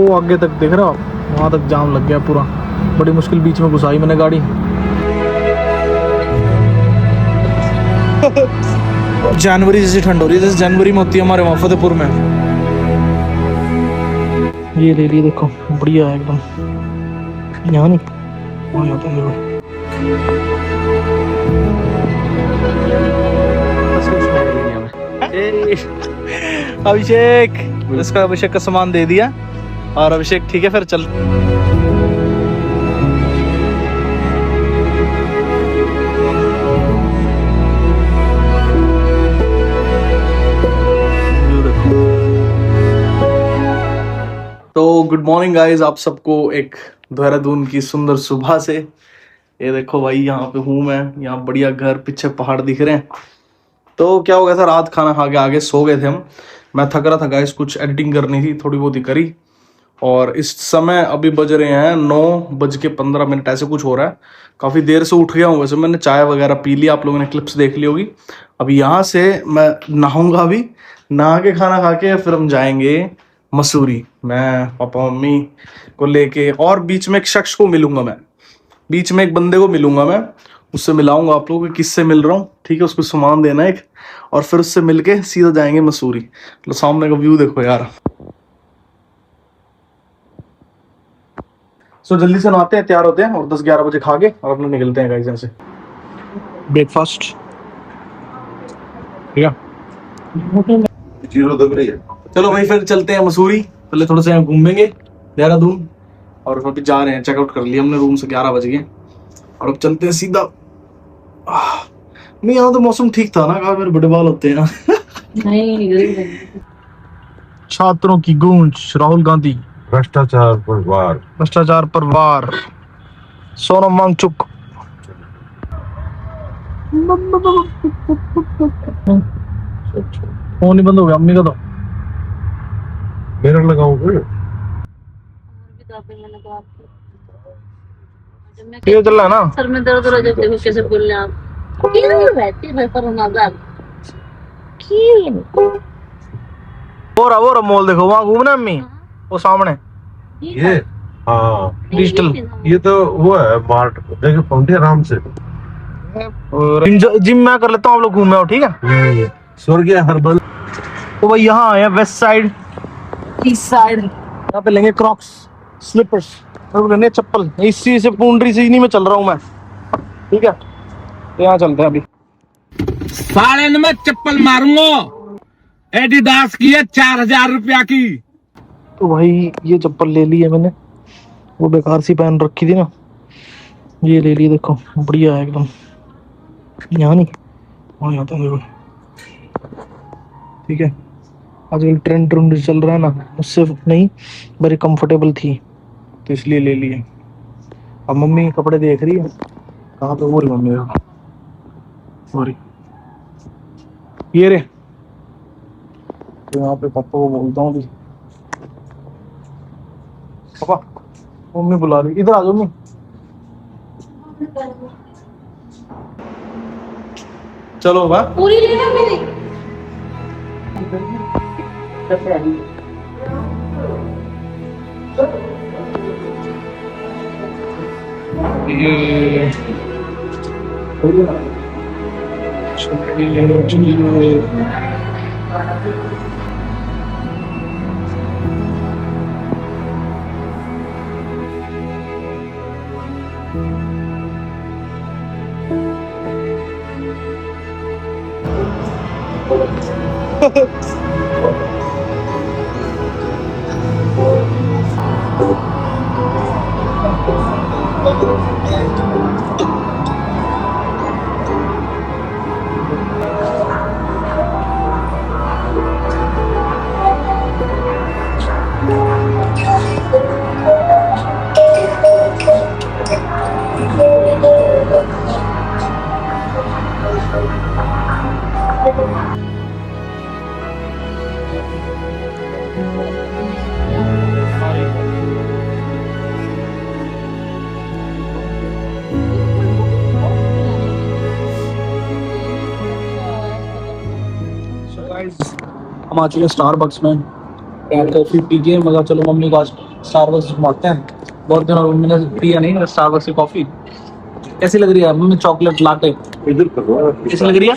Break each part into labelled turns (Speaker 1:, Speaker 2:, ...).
Speaker 1: वो आगे तक दिख रहा, वहाँ तक जाम लग गया पूरा। बड़ी मुश्किल बीच में घुसाई मैंने गाड़ी। जनवरी जैसी ठंड हो रही है जैसे जनवरी में होती है हमारे वहाँ फतेहपुर में। ये ले लिए देखो, बढ़िया है एकदम। यहाँ नहीं वहाँ जाता है। अभिषेक, इसका अभिषेक का सामान दे दिया और अभिषेक ठीक है फिर चल। तो गुड मॉर्निंग गाइस, आप सबको एक देहरादून की सुंदर सुबह से। ये देखो भाई, यहाँ पे हूँ मैं, यहाँ बढ़िया घर, पीछे पहाड़ दिख रहे हैं। तो क्या हो गया था, रात खाना खा के आगे सो गए थे हम। मैं थक रहा था गाइस, कुछ एडिटिंग करनी थी, थोड़ी बहुत ही करी। और इस समय अभी बज रहे हैं 9:15 ऐसे कुछ हो रहा है। काफ़ी देर से उठ गया हूँ वैसे, मैंने चाय वगैरह पी लिया, आप लोगों ने क्लिप्स देख ली होगी। अभी यहाँ से मैं नहाऊंगा, अभी नहा के खाना खा के फिर हम जाएंगे मसूरी। मैं पापा मम्मी को लेके, और बीच में एक शख्स को मिलूंगा मैं, बीच में एक बंदे को मिलूंगा मैं, उससे मिलाऊंगा आप लोगों को किससे मिल रहा हूँ, ठीक है। उसको सामान देना एक, और फिर उससे मिलके सीधा जाएंगे मसूरी। तो सामने का व्यू देखो यार। सो जल्दी से नहाते हैं, तैयार होते हैं और 10-11 बजे खा के और अपने निकलते हैं गाइस यहाँ से। ब्रेकफास्ट ठीक है। चलो भाई फिर चलते हैं मसूरी। पहले थोड़ा सा यहाँ घूमेंगे देहरादून, और अभी जा रहे हैं, चेकआउट कर लिया हमने रूम से, 11 बज गए। और अब चलते हैं सीधा। नहीं यहाँ तो मौसम ठीक था ना, कहा मेरे बड़े बाल होते हैं। नहीं छात्रों की गूंज, राहुल गांधी
Speaker 2: भ्रष्टाचार पर वार,
Speaker 1: भ्रष्टाचार पर वार, सोनम वांगचुक। फोन नहीं बंद हो गया अम्मी का, तो
Speaker 2: मेरा लगाऊंगा।
Speaker 1: ये चल रहा है ना
Speaker 3: सर में दर्द हो रहा है, देखो कैसे बोल रहे हैं आप। क्यों रहती है पर नादान क्यों?
Speaker 1: वो मॉल देखो, वहाँ घूमना अम्मी, वो सामने
Speaker 2: ये हाँ
Speaker 1: डिजिटल।
Speaker 2: ये तो वो है मार्ट, देखो पहुंचे आराम से।
Speaker 1: जिम मैं कर लेता हूँ, आप लोग घूमे हो ठीक है।
Speaker 2: स्वर्गीय हर्बल।
Speaker 1: तो भाई यहाँ आए वेस्ट साइड, ईस्ट साइड, यहाँ पे लेंगे क्रॉक्स, स्लीपर्स, लेंगे चप्पल। इसी से पूंडरी से इन्हीं में चल रहा हूँ मैं, ठीक है। तो यहाँ चलते हैं अभी।
Speaker 4: 9.5 में चप्पल मारूंगा, एडिडास की है 4,000 रुपया की।
Speaker 1: तो भाई ये चप्पल ले ली है मैंने, वो बेकार सी पहन रखी थी ना, ये ले ली देखो, बढ़िया है एकदम। यहाँ नहीं वहाँ जाता हूँ देखो, ठीक है। आजकल ट्रेंड चल रहा है ना, उससे नहीं, बड़ी कंफर्टेबल थी तो इसलिए ले लिए। अब मम्मी कपड़े देख रही है, कहाँ पे वो रही मम्मी, सॉरी ये रे। तो यहाँ पे पापा को बोलता हूँ, पापा मम्मी बुला रही, इधर आ जाओ मम्मी। चलो बा
Speaker 3: पूरी लेना मेरी।
Speaker 1: हम आ चुके हैं स्टारबक्स में, कॉफी पी के मजा। चलो मम्मी को आज स्टारबक्स मांगते हैं, बहुत दिनों में मैंने पिया नहीं स्टारबक्स की कॉफी। कैसी लग रही है मम्मी चॉकलेट लाटे?
Speaker 2: इधर करो
Speaker 1: कैसी लग रही है?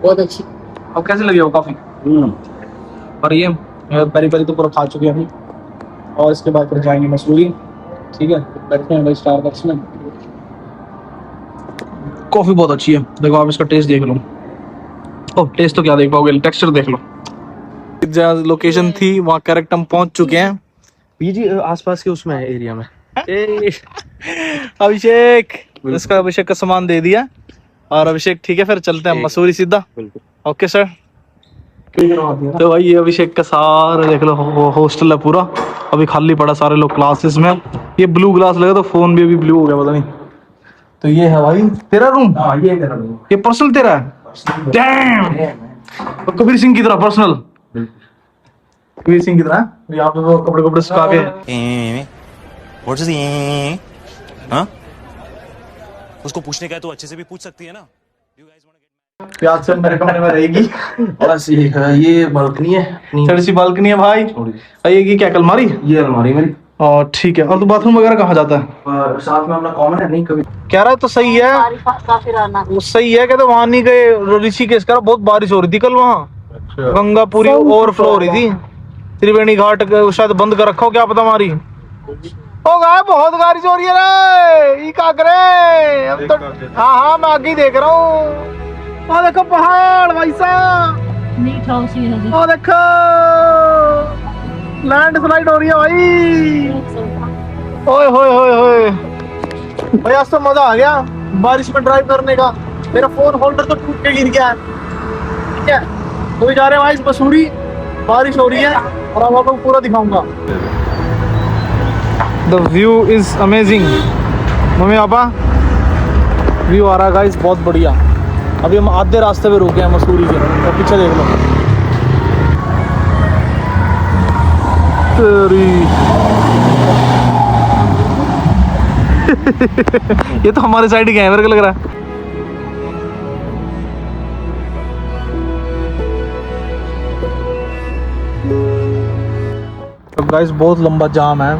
Speaker 3: बहुत अच्छी।
Speaker 1: अब कैसी लगी वो कॉफी? और ये परी परी तो पूरा खा चुके हैं हम, और इसके बाद फिर जाएंगे मसूरी। ठीक है, बैठते हैं भाई स्टारबक्स में। कॉफी बहुत अच्छी है, देखो आप इसका टेस्ट देख लो। ओह टेस्ट तो क्या देख पाओगे, टेक्सचर देख लो। जहाँ लोकेशन थी वहाँ करेक्ट हम पहुंच चुके हैं।
Speaker 5: ये जी आसपास के उसमें है एरिया में।
Speaker 1: अभिषेक, इसका अभिषेक का सामान दे दिया। और अभिषेक ठीक है, फिर चलते हैं मसूरी सीधा। Okay sir. तो भाई ये अभिषेक का सारा देख लो हॉस्टल है पूरा, अभी खाली पड़ा, सारे लोग क्लासेस में। ये ब्लू ग्लास लगा तो फोन भी अभी ब्लू हो गया, पता नहीं। तो ये है भाई तेरा रूम? हाँ ये मेरा रूम। ये पर्सनल तेरा है? डैम, कबीर सिंह की तरह पर्सनल। कबीर सिंह की तरह यहाँ पे वो कपड़े कपड़े सुखा के।
Speaker 6: What is he? हाँ? उसको पूछने का है तो अच्छे से भी पूछ सकती है ना।
Speaker 1: प्याज से मेरे कमरे में रहेगी।
Speaker 5: बस ये बालकनी है,
Speaker 1: थोड़ी सी बालकनी है भाई। ये की क्या अलमारी?
Speaker 5: ये अलमारी मेरी।
Speaker 1: और ठीक है, और तो बाथरूम वगैरह कहाँ जाता है?
Speaker 5: और साथ में अपना कॉमन है, नहीं कभी
Speaker 1: कह रहा है तो सही है,
Speaker 3: काफी रहना।
Speaker 1: वो सही है। कहते वहां नहीं गए ऋषिकेश, कह रहा बहुत बारिश हो रही थी कल वहाँ, गंगा पूरी ओवरफ्लो हो रही थी। त्रिवेणी घाट शायद बंद कर रखा हो, क्या पता हमारी हो गया। बहुत बारिश हो रही है रे, ये क्या करे हम तो। हाँ मैं आगे ही देख रहा हूँ। वो देखो पहाड़ भाई साहब,
Speaker 3: नीट हाउस ही है।
Speaker 1: वो देखो लैंड स्लाइड हो रही है भाई। ओए होए होए होए भाई, आज तो मजा आ गया बारिश में ड्राइव करने का। मेरा फोन होल्डर तो टूट के गिर गया है। ठीक है, तो जा रहे हैं भाई मसूरी, बारिश हो रही है और अब आपको पूरा दिखाऊंगा। The view is amazing. मम्मी पापा, व्यू आ रहा है गाइस बहुत बढ़िया। अभी हम आधे रास्ते पे रुके हैं मसूरी के, तो पीछे देख लो। तेरी ये तो हमारे साइड ही है मेरे को लग रहा है। तो गाइस बहुत लंबा जाम है,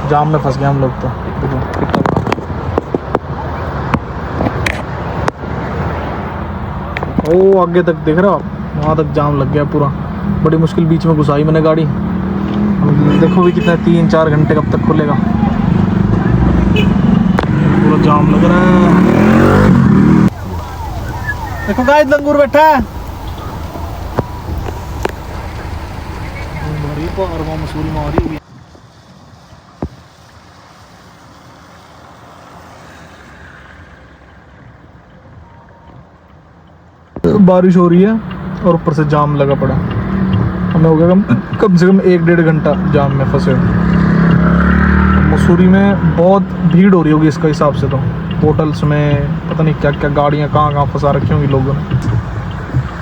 Speaker 1: जाम में फंस गए हम लोग। तो देखो कितना ओ आगे तक देख रहे हो आप, वहाँ तक जाम लग गया पूरा। बड़ी मुश्किल बीच में घुसाई मैंने गाड़ी। देखो भी कितना 3-4 घंटे कब तक खुलेगा, पूरा जाम लग रहा है। देखो गाइस लंगूर बैठा है और वहाँ मसूरी में आ रही हुई। बारिश हो रही है और ऊपर से जाम लगा पड़ा। हमें हो गया कम से कम 1-1.5 घंटा जाम में फंसे। मसूरी में बहुत भीड़ हो रही होगी इसका हिसाब से, तो होटल्स में पता नहीं क्या क्या गाड़ियाँ कहाँ कहाँ फंसा रखी होंगी लोगों ने।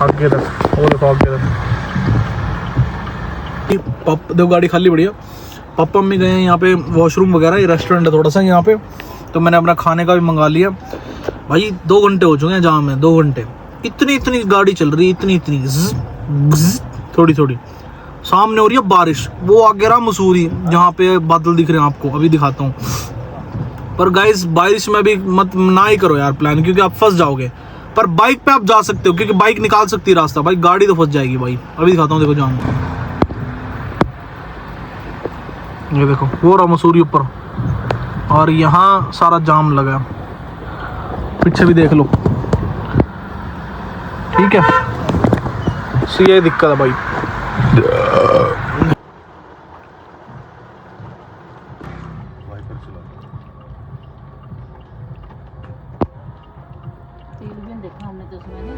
Speaker 1: आगे तक वो देखो, आगे तक देखो गाड़ी खाली बढ़िया। पापा मम्मी गए हैं यहाँ पे वॉशरूम वगैरह, ये रेस्टोरेंट है थोड़ा सा यहाँ पे, तो मैंने अपना खाने का भी मंगा लिया। भाई 2 घंटे हो चुके हैं जाम में, 2 घंटे। इतनी गाड़ी चल रही है, इतनी थोड़ी थोड़ी। सामने हो रही है बारिश, वो आगे रहा मसूरी जहाँ पे बादल दिख रहे हैं आपको, अभी दिखाता हूँ। पर गाइस बारिश में भी मत ना ही करो यार प्लान, क्योंकि आप फंस जाओगे। पर बाइक पे आप जा सकते हो, क्योंकि बाइक निकाल सकती है रास्ता, भाई गाड़ी तो फंस जाएगी भाई। अभी दिखाता हूँ, देखो जाम, ये देखो वो रहा मसूरी ऊपर, और यहाँ सारा जाम लगा। पीछे भी देख लो, ठीक है। सो ये दिक्कत है भाई।
Speaker 3: देखा हमने तो उसमें ना।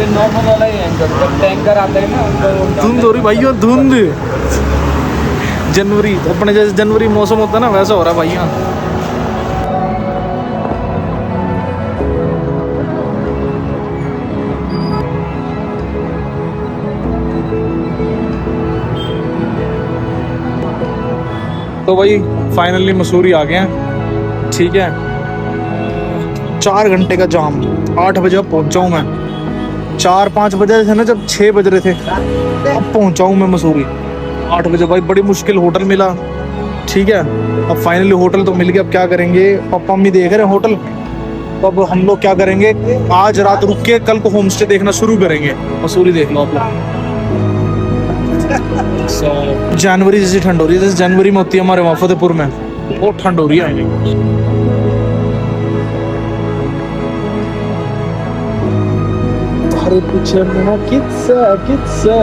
Speaker 4: नॉर्मल वाला ही एंकर जब टैंकर आते हैं ना
Speaker 1: धुंध हो रही भाइयों, धुंध। जनवरी, अपने जैसे जनवरी मौसम होता है ना, वैसा हो रहा है भाइयों। तो भाई फाइनली मसूरी आ गए हैं, ठीक है। 4 घंटे का जाम, 8 बजे अब पहुंचा हूँ मैं। 4-5 बजे थे ना, जब 6 बज रहे थे, अब पहुंचा हूँ मैं मसूरी 8 बजे। भाई बड़ी मुश्किल होटल मिला, ठीक है। अब फाइनली होटल तो मिल गया। अब क्या करेंगे, पापा मम्मी देख रहे हैं होटल, तो अब हम लोग क्या करेंगे, आज रात रुक के कल को होम स्टे देखना शुरू करेंगे। मसूरी देख लो आप लोग। जनवरी जैसी ठंड हो रही है, जैसे जनवरी में होती है हमारे वहाँ फतेहपुर में, बहुत ठंड हो रही है। अरे पीछे मेरा किस्सा किस्सा।